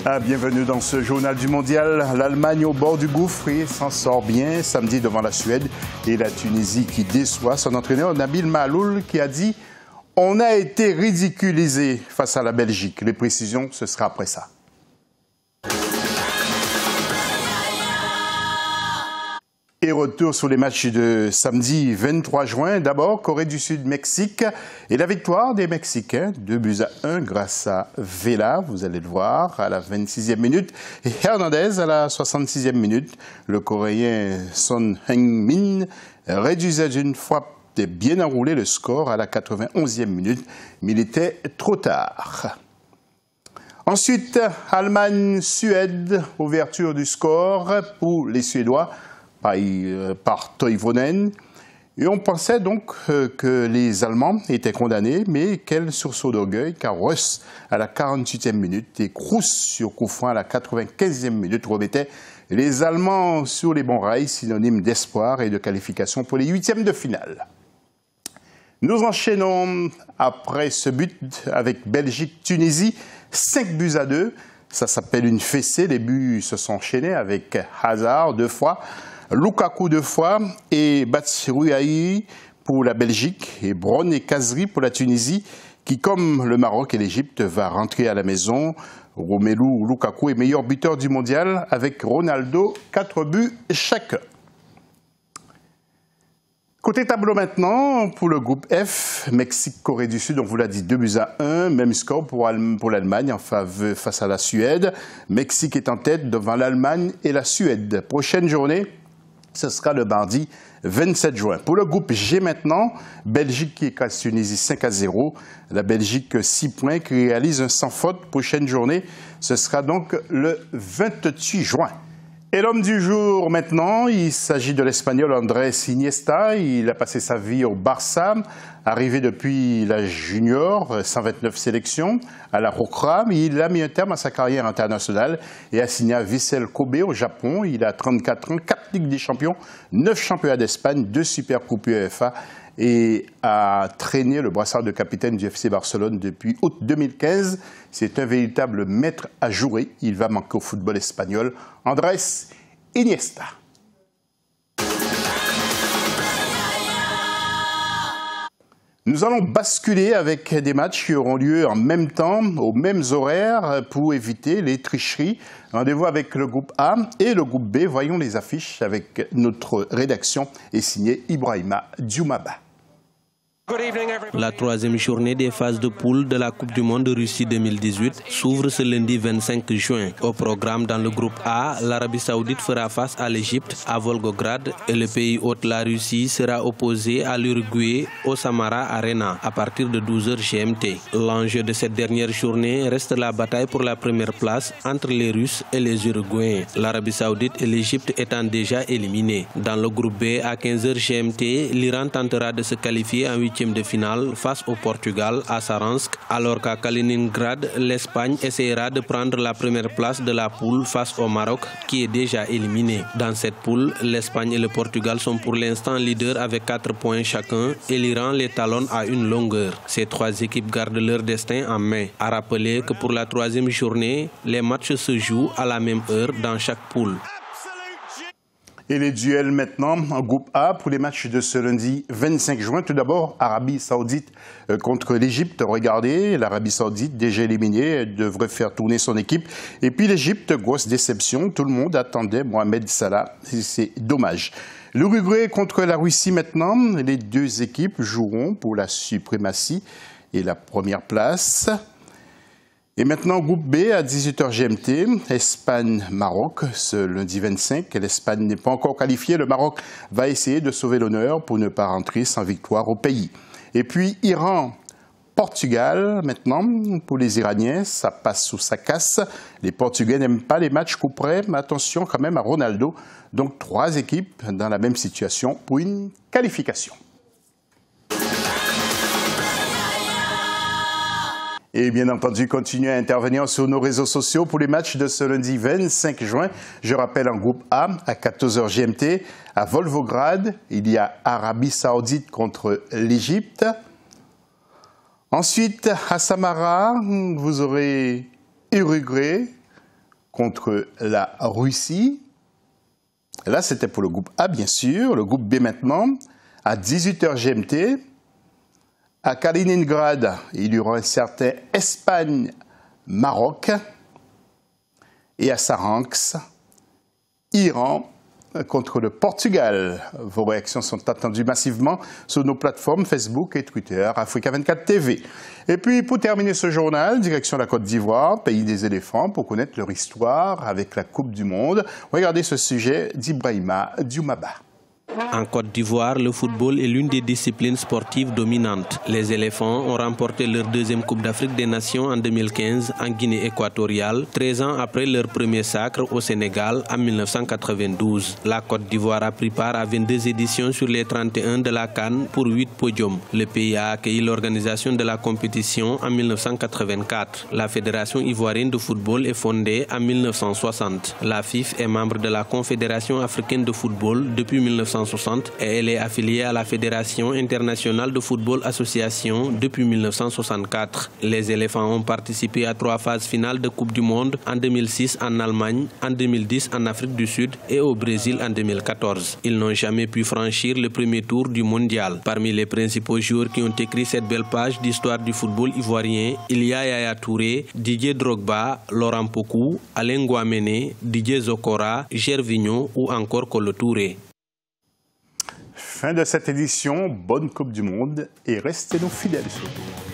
Bienvenue dans ce journal du mondial. L'Allemagne au bord du gouffre et s'en sort bien samedi devant la Suède et la Tunisie qui déçoit son entraîneur Nabil Mahloul qui a dit « On a été ridiculisé face à la Belgique ». Les précisions, ce sera après ça. Et retour sur les matchs de samedi 23 juin. D'abord, Corée du Sud-Mexique et la victoire des Mexicains, 2-1 grâce à Vela, vous allez le voir, à la 26e minute. Et Hernandez à la 66e minute. Le Coréen Son Heung-min réduisait d'une frappe bien enroulée le score à la 91e minute, mais il était trop tard. Ensuite, Allemagne-Suède, ouverture du score pour les Suédois par Toivonen. Et on pensait donc que les Allemands étaient condamnés, mais quel sursaut d'orgueil, car Russ à la 48e minute et Kroos sur coup franc à la 95e minute remettaient les Allemands sur les bons rails, synonyme d'espoir et de qualification pour les huitièmes de finale. Nous enchaînons après ce but avec Belgique-Tunisie, 5-2. Ça s'appelle une fessée, les buts se sont enchaînés avec Hazard 2 fois, Lukaku 2 fois et Batshuayi pour la Belgique et Bron et Kazri pour la Tunisie qui, comme le Maroc et l'Égypte, va rentrer à la maison. Romelu Lukaku est meilleur buteur du mondial avec Ronaldo, 4 buts chacun. Côté tableau maintenant, pour le groupe F, Mexique-Corée du Sud, on vous l'a dit 2-1, même score pour l'Allemagne face à la Suède. Mexique est en tête devant l'Allemagne et la Suède. Prochaine journée, ce sera le mardi 27 juin. Pour le groupe G maintenant, Belgique qui écrase Tunisie 5-0. La Belgique 6 points qui réalise un sans faute. Prochaine journée, ce sera donc le 28 juin. Et l'homme du jour maintenant, il s'agit de l'Espagnol Andrés Iniesta. Il a passé sa vie au Barça, arrivé depuis la junior, 129 sélections à la Rocra. Il a mis un terme à sa carrière internationale et a signé à Vissel Kobe au Japon. Il a 34 ans, 4 Ligues des Champions, 9 championnats d'Espagne, 2 Supercoupes UEFA et a traîné le brassard de capitaine du FC Barcelone depuis août 2015. C'est un véritable maître à jouer. Il va manquer au football espagnol. Andrés Iniesta. Nous allons basculer avec des matchs qui auront lieu en même temps, aux mêmes horaires, pour éviter les tricheries. Rendez-vous avec le groupe A et le groupe B. Voyons les affiches avec notre rédaction et signé Ibrahima Dioumaba. La troisième journée des phases de poule de la Coupe du Monde de Russie 2018 s'ouvre ce lundi 25 juin. Au programme dans le groupe A, l'Arabie Saoudite fera face à l'Égypte à Volgograd et le pays hôte la Russie sera opposé à l'Uruguay au Samara Arena à partir de 12h GMT. L'enjeu de cette dernière journée reste la bataille pour la première place entre les Russes et les Uruguayens. L'Arabie Saoudite et l'Égypte étant déjà éliminés. Dans le groupe B, à 15h GMT, l'Iran tentera de se qualifier en huitième de finale face au Portugal à Saransk, alors qu'à Kaliningrad, l'Espagne essaiera de prendre la première place de la poule face au Maroc qui est déjà éliminé. Dans cette poule, l'Espagne et le Portugal sont pour l'instant leaders avec 4 points chacun et l'Iran les talonne à une longueur. Ces trois équipes gardent leur destin en main. À rappeler que pour la troisième journée, les matchs se jouent à la même heure dans chaque poule. Et les duels maintenant en groupe A pour les matchs de ce lundi 25 juin. Tout d'abord, Arabie Saoudite contre l'Égypte. Regardez, l'Arabie Saoudite déjà éliminée, devrait faire tourner son équipe. Et puis l'Égypte, grosse déception. Tout le monde attendait Mohamed Salah. C'est dommage. L'Uruguay contre la Russie maintenant. Les deux équipes joueront pour la suprématie et la première place. Et maintenant, groupe B à 18h GMT, Espagne-Maroc, ce lundi 25. L'Espagne n'est pas encore qualifiée. Le Maroc va essayer de sauver l'honneur pour ne pas rentrer sans victoire au pays. Et puis, Iran-Portugal, maintenant, pour les Iraniens, ça passe ou ça casse. Les Portugais n'aiment pas les matchs coup près, mais attention quand même à Ronaldo. Donc, 3 équipes dans la même situation pour une qualification. Et bien entendu, continuez à intervenir sur nos réseaux sociaux pour les matchs de ce lundi 25 juin. Je rappelle en groupe A, à 14h GMT, à Volgograd, il y a Arabie Saoudite contre l'Égypte. Ensuite, à Samara, vous aurez Uruguay contre la Russie. Là, c'était pour le groupe A, bien sûr. Le groupe B maintenant, à 18h GMT. À Kaliningrad, il y aura un certain Espagne-Maroc. Et à Saransk, Iran contre le Portugal. Vos réactions sont attendues massivement sur nos plateformes Facebook et Twitter, Africa 24 TV. Et puis, pour terminer ce journal, direction la Côte d'Ivoire, pays des éléphants, pour connaître leur histoire avec la Coupe du Monde. Regardez ce sujet d'Ibrahima Dioumaba. En Côte d'Ivoire, le football est l'une des disciplines sportives dominantes. Les éléphants ont remporté leur deuxième Coupe d'Afrique des Nations en 2015 en Guinée équatoriale, 13 ans après leur premier sacre au Sénégal en 1992. La Côte d'Ivoire a pris part à 22 éditions sur les 31 de la CAN pour 8 podiums. Le pays a accueilli l'organisation de la compétition en 1984. La Fédération ivoirienne de football est fondée en 1960. La FIF est membre de la Confédération africaine de football depuis 1960 et elle est affiliée à la Fédération internationale de football association depuis 1964. Les éléphants ont participé à 3 phases finales de Coupe du Monde en 2006 en Allemagne, en 2010 en Afrique du Sud et au Brésil en 2014. Ils n'ont jamais pu franchir le premier tour du mondial. Parmi les principaux joueurs qui ont écrit cette belle page d'histoire du football ivoirien, il y a Yaya Touré, Didier Drogba, Laurent Pokou, Alain Guamene, Didier Zokora, Gervinho ou encore Kolo Touré. Fin de cette édition, bonne Coupe du Monde et restez-nous fidèles surtout.